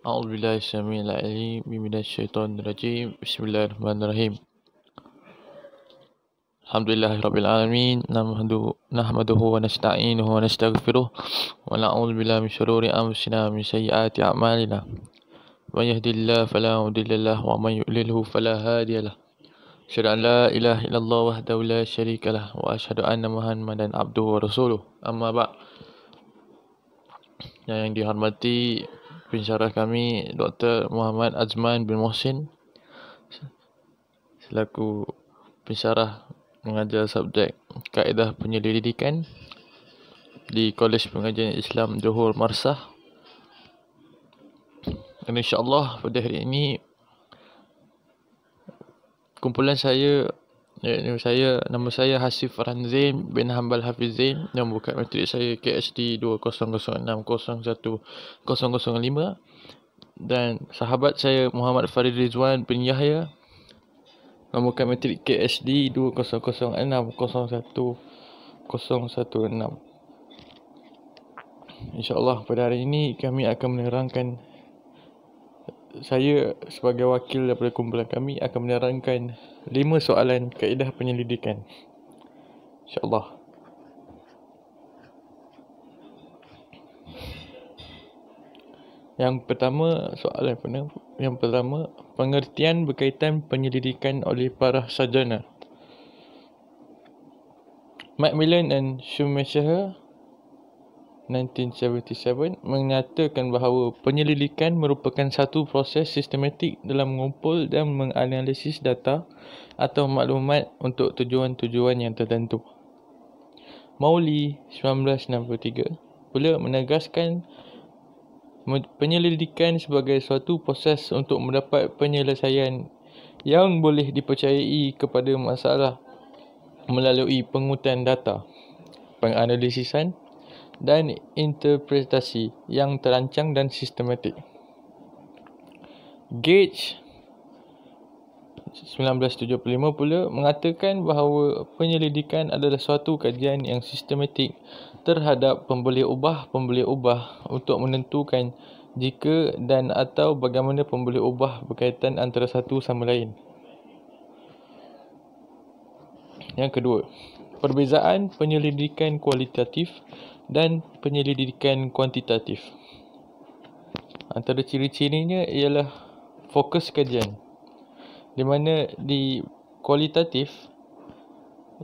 أعوذ بالله السميع العليم من الشيطان الرجيم. بسم الله الرحمن الرحيم. الحمد لله رب العالمين، نحمده ونستعينه ونستغفره ونعوذ بالله من شرور أنفسنا ومن سيئات أعمالنا. من يهد الله فلا مضل له ومن يضلله فلا هادي له. أشهد أن لا إله إلا الله وحده لا شريك له وأشهد أن محمدا عبده ورسوله. أما بعد. Yang dihormati pensyarah kami Dr. Muhammad Azman bin Mohsin selaku pensyarah mengajar subjek Kaedah Penyelidikan di Kolej Pengajian Islam Johor Marsah. Dan insya-Allah pada hari ini kumpulan nama saya Hasif Farhan Zain bin Hambal Hafiz Zain yang buka matrik saya KHD 2006010005 dan sahabat saya Muhammad Farid Rizwan bin Yahya membuka matrik KHD 2006010016. InsyaAllah pada hari ini kami akan menerangkan, saya sebagai wakil daripada kumpulan kami akan menerangkan 5 soalan kaedah penyelidikan. InsyaAllah. Yang pertama, pengertian berkaitan penyelidikan oleh para sarjana. Macmillan and Schumacher 1977 menyatakan bahawa penyelidikan merupakan satu proses sistematik dalam mengumpul dan menganalisis data atau maklumat untuk tujuan-tujuan yang tertentu. Mowley 1963 pula menegaskan penyelidikan sebagai suatu proses untuk mendapat penyelesaian yang boleh dipercayai kepada masalah melalui pengurutan data, penganalisisan dan interpretasi yang terancang dan sistematik. Gage 1975 pula mengatakan bahawa penyelidikan adalah suatu kajian yang sistematik terhadap pembeli ubah untuk menentukan jika dan atau bagaimana pembeli ubah berkaitan antara satu sama lain. Yang kedua, perbezaan penyelidikan kualitatif dan penyelidikan kuantitatif. Antara ciri-cirinya ialah fokus kajian, di mana di kualitatif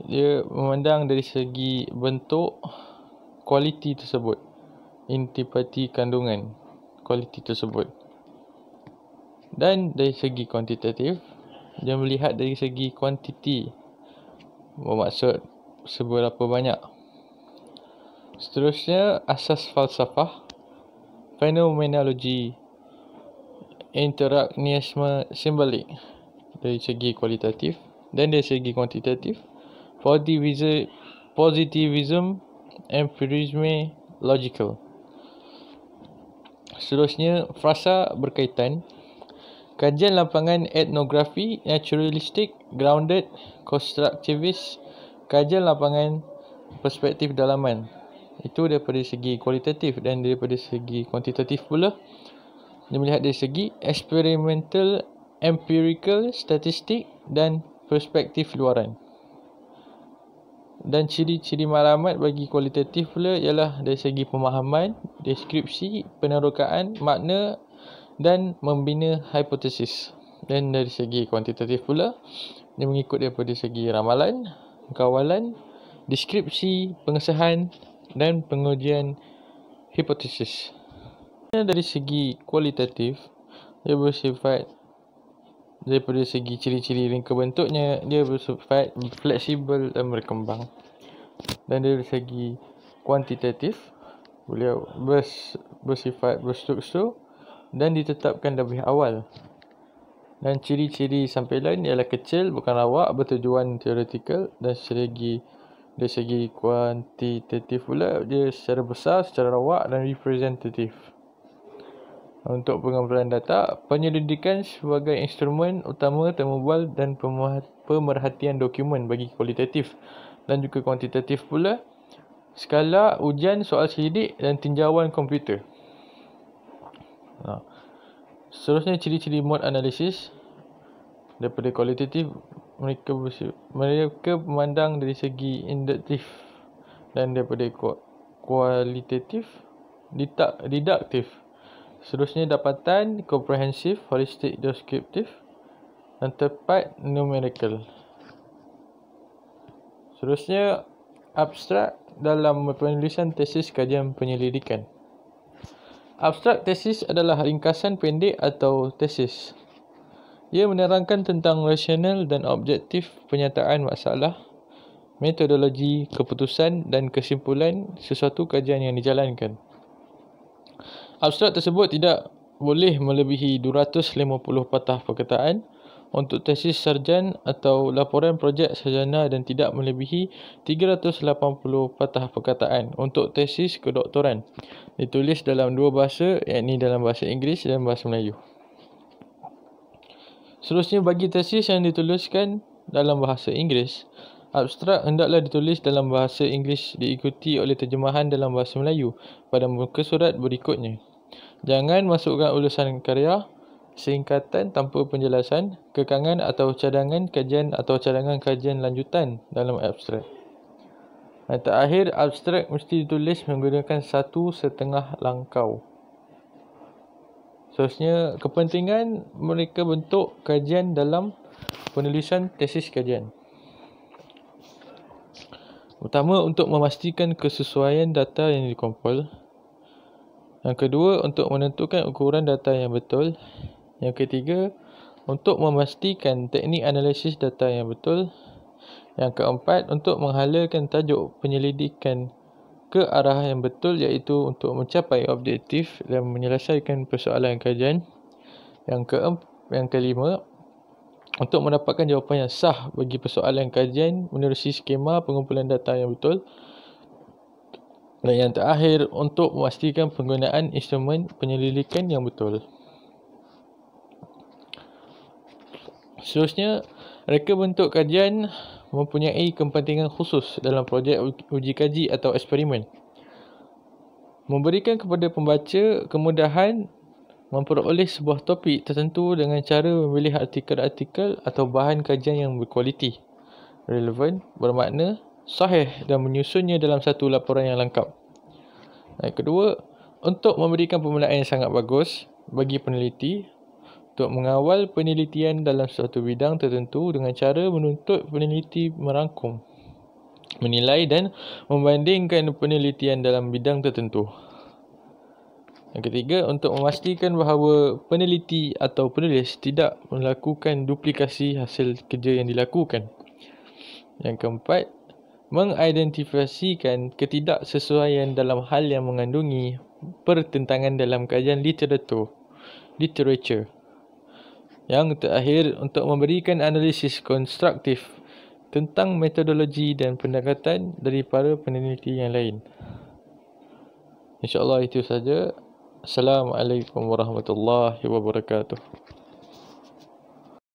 dia memandang dari segi bentuk kualiti tersebut, intipati kandungan kualiti tersebut, dan dari segi kuantitatif dia melihat dari segi kuantiti, bermaksud seberapa banyak. Seterusnya, asas falsafah, fenomenologi, interaknisme simbolik dari segi kualitatif, dan dari segi kuantitatif, positivism, empirisme, logical. Seterusnya, frasa berkaitan, kajian lapangan etnografi, naturalistik, grounded, constructivist, kajian lapangan perspektif dalaman. Itu daripada segi kualitatif, dan daripada segi kuantitatif pula dia melihat dari segi experimental, empirical, statistik dan perspektif luaran. Dan ciri-ciri maklumat bagi kualitatif pula ialah dari segi pemahaman, deskripsi, penerokaan makna dan membina hipotesis. Dan dari segi kuantitatif pula dia mengikut daripada segi ramalan, kawalan, deskripsi, pengesahan dan pengujian hipotesis. Dari segi kualitatif, dia bersifat daripada segi ciri-ciri ringka bentuknya, dia bersifat fleksibel dan berkembang. Dan dari segi kuantitatif, beliau bersifat berstruktur dan ditetapkan lebih awal. Dan ciri-ciri sampaian ialah kecil, bukan rawak, bertujuan teoretikal. Dan dari segi kuantitatif pula, dia secara besar, secara rawak dan representatif. Untuk pengumpulan data, penyelidikan sebagai instrumen utama temubal dan pemerhatian dokumen bagi kualitatif dan juga kuantitatif pula, skala, ujian, soal selidik dan tinjauan komputer. Seterusnya ciri-ciri mode analisis. Daripada kualitatif, mereka memandang dari segi induktif, dan daripada kualitatif didaktif. Seterusnya dapatan komprehensif, holistik, deskriptif, dan tepat numerical. Seterusnya abstrak dalam penulisan tesis kajian penyelidikan. Abstrak tesis adalah ringkasan pendek atau tesis. Ia menerangkan tentang rasional dan objektif penyataan masalah, metodologi, keputusan dan kesimpulan sesuatu kajian yang dijalankan. Abstrak tersebut tidak boleh melebihi 250 patah perkataan untuk tesis sarjan atau laporan projek sarjana dan tidak melebihi 380 patah perkataan untuk tesis kedoktoran. Ditulis dalam dua bahasa, iaitu dalam bahasa Inggeris dan bahasa Melayu. Seterusnya, bagi tesis yang dituliskan dalam bahasa Inggeris, abstrak hendaklah ditulis dalam bahasa Inggeris diikuti oleh terjemahan dalam bahasa Melayu pada muka surat berikutnya. Jangan masukkan ulasan karya, singkatan tanpa penjelasan, kekangan atau cadangan kajian atau cadangan kajian lanjutan dalam abstrak. Dan terakhir, abstrak mesti ditulis menggunakan 1,5 langkau. Seterusnya, kepentingan mereka bentuk kajian dalam penulisan tesis kajian. Pertama, untuk memastikan kesesuaian data yang dikumpul. Yang kedua, untuk menentukan ukuran data yang betul. Yang ketiga, untuk memastikan teknik analisis data yang betul. Yang keempat, untuk menghalalkan tajuk penyelidikan ke arah yang betul, iaitu untuk mencapai objektif dan menyelesaikan persoalan kajian. Yang kelima, untuk mendapatkan jawapan yang sah bagi persoalan kajian menerusi skema pengumpulan data yang betul. Dan yang terakhir, untuk memastikan penggunaan instrumen penyelidikan yang betul. Seterusnya, reka bentuk kajian mempunyai kepentingan khusus dalam projek uji kaji atau eksperimen. Memberikan kepada pembaca kemudahan memperoleh sebuah topik tertentu dengan cara memilih artikel-artikel atau bahan kajian yang berkualiti, relevan, bermakna, sahih dan menyusunnya dalam satu laporan yang lengkap. Yang kedua, untuk memberikan permulaan yang sangat bagus bagi peneliti untuk mengawal penelitian dalam suatu bidang tertentu dengan cara menuntut peneliti merangkum, menilai dan membandingkan penelitian dalam bidang tertentu. Yang ketiga, untuk memastikan bahawa peneliti atau penulis tidak melakukan duplikasi hasil kerja yang dilakukan. Yang keempat, mengidentifikasikan ketidaksesuaian dalam hal yang mengandungi pertentangan dalam kajian literatur. Yang terakhir, untuk memberikan analisis konstruktif tentang metodologi dan pendekatan dari para peneliti yang lain. InsyaAllah itu saja. Assalamualaikum warahmatullahi wabarakatuh.